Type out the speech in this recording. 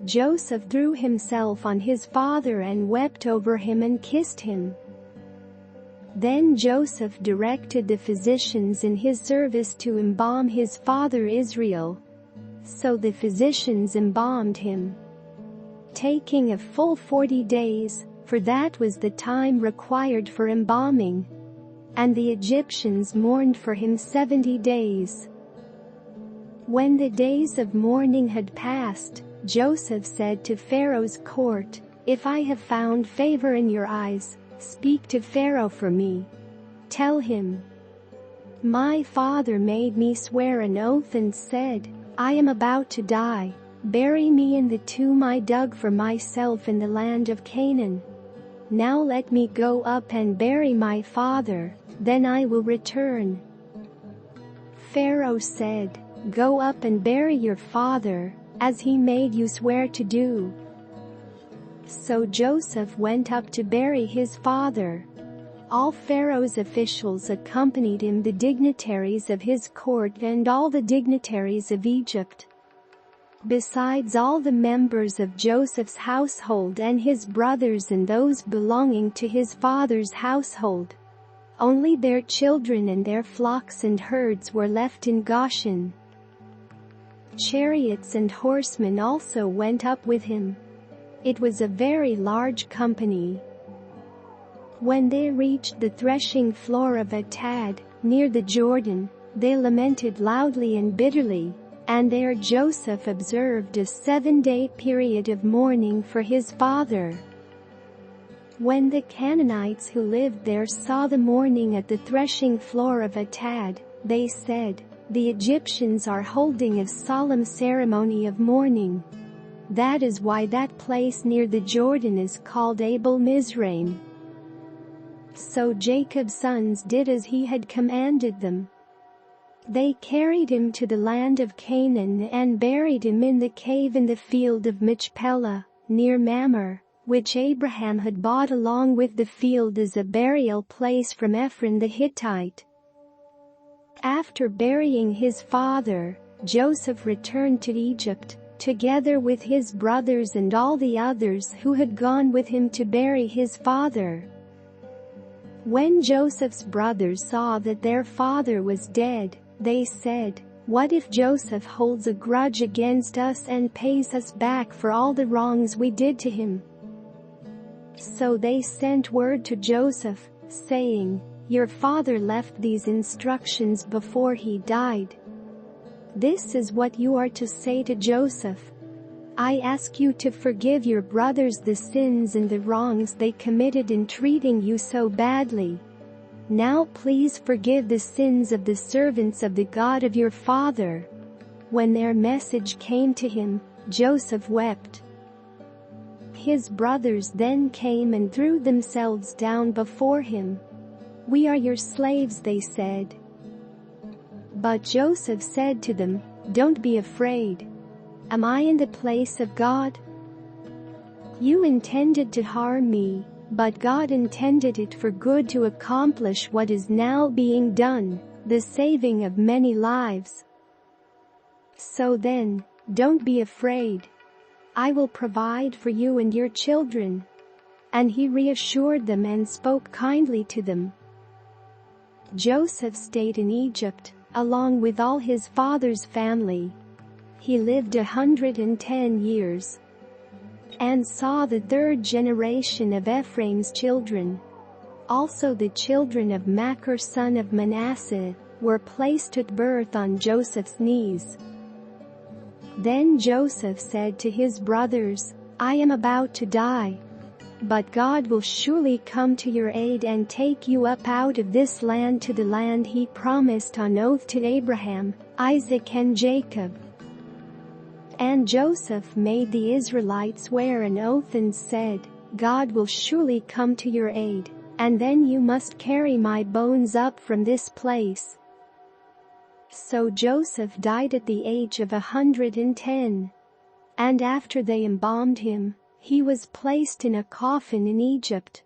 Joseph threw himself on his father and wept over him and kissed him. Then Joseph directed the physicians in his service to embalm his father Israel. So the physicians embalmed him, taking a full 40 days, for that was the time required for embalming. And the Egyptians mourned for him 70 days. When the days of mourning had passed, Joseph said to Pharaoh's court, "If I have found favor in your eyes, speak to Pharaoh for me. Tell him, my father made me swear an oath and said, I am about to die. Bury me in the tomb I dug for myself in the land of Canaan. Now let me go up and bury my father, then I will return." Pharaoh said, "Go up and bury your father, as he made you swear to do." So Joseph went up to bury his father. All Pharaoh's officials accompanied him, the dignitaries of his court and all the dignitaries of Egypt, besides all the members of Joseph's household and his brothers and those belonging to his father's household. Only their children and their flocks and herds were left in Goshen. Chariots and horsemen also went up with him. It was a very large company. When they reached the threshing floor of Atad, near the Jordan, they lamented loudly and bitterly, and there Joseph observed a 7-day period of mourning for his father. When the Canaanites who lived there saw the mourning at the threshing floor of Atad, they said, "The Egyptians are holding a solemn ceremony of mourning." That is why that place near the Jordan is called Abel Mizraim. So Jacob's sons did as he had commanded them. They carried him to the land of Canaan and buried him in the cave in the field of Machpelah, near Mamre, which Abraham had bought along with the field as a burial place from Ephron the Hittite. After burying his father, Joseph returned to Egypt, together with his brothers and all the others who had gone with him to bury his father. When Joseph's brothers saw that their father was dead, they said, "What if Joseph holds a grudge against us and pays us back for all the wrongs we did to him?" So they sent word to Joseph, saying, "Your father left these instructions before he died. This is what you are to say to Joseph. I ask you to forgive your brothers the sins and the wrongs they committed in treating you so badly. Now please forgive the sins of the servants of the God of your father." When their message came to him, Joseph wept. His brothers then came and threw themselves down before him. "We are your slaves," they said. But Joseph said to them, "Don't be afraid. Am I in the place of God? You intended to harm me, but God intended it for good to accomplish what is now being done, the saving of many lives. So then, don't be afraid. I will provide for you and your children." And he reassured them and spoke kindly to them. Joseph stayed in Egypt, along with all his father's family. He lived 110 years, and saw the third generation of Ephraim's children. Also the children of Makir son of Manasseh were placed at birth on Joseph's knees. Then Joseph said to his brothers, "I am about to die, but God will surely come to your aid and take you up out of this land to the land he promised on oath to Abraham, Isaac and Jacob." And Joseph made the Israelites swear an oath and said, "God will surely come to your aid, and then you must carry my bones up from this place." So Joseph died at the age of 110. And after they embalmed him, he was placed in a coffin in Egypt.